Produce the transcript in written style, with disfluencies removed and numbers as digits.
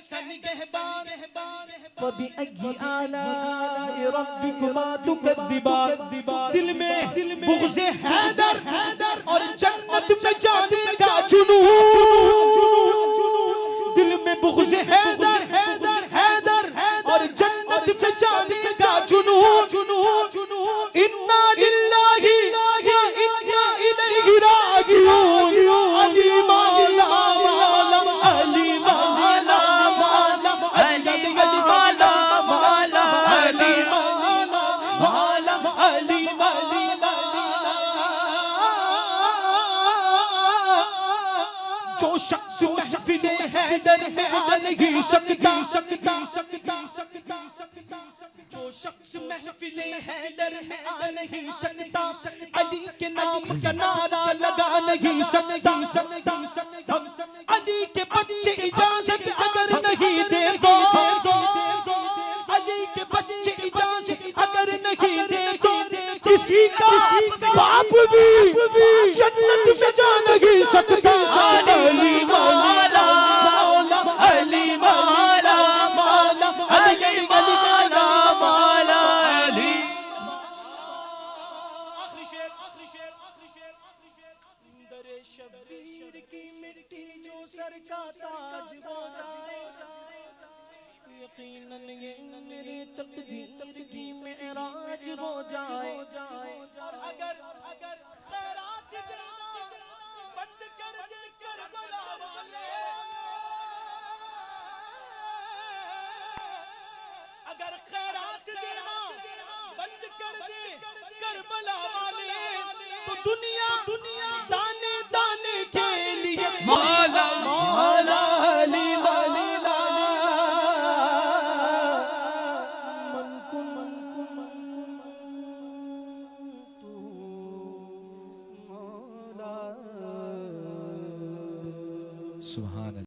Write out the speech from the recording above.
निगहबान फबिअय्यि आलाइ रब्बिकुमा तुकज़्ज़िबान। दिल में बुग़्ज़े हैदर और जन्नत में जाने का जुनून, दिल में बुग़्ज़े हैदर और जन्नत में जाने का जुनून। इन्ना लिल्लाहि व इन्ना इलैहि राजिऊन। अली मौला मौला अली मौला मौला अली मौला मौला अली मौला मौला अली मौला। जो शख्स महफिले हैदर में आ नहीं सकता, जो शख्स महफिले हैदर में आ नहीं सकता, अली के नाम का नारा लगा नहीं सकता। अली के बच्चे इजाजत अगर नहीं दे तो, अली के बच्चे इजाजत अगर नहीं दे तो, किसी का बाप भी जन्नत में जा नहीं सकता। अली मौला मौला अली मौला मौला अली मौला मौला अली। आखिरी शेर दरे शबीर की मिट्टी जो सर का ताज हो जाए, यकीनन ये मेरे तकदीर की मेराज हो जाए। और अगर खैरात देना बंद कर दे करबला वाले, अगर खैरात देना बंद कर दे करबला वाले, तो दुनिया दाने दाने के लिए मौला मौला अली मौला मन तू मौला। सुभान अल्लाह।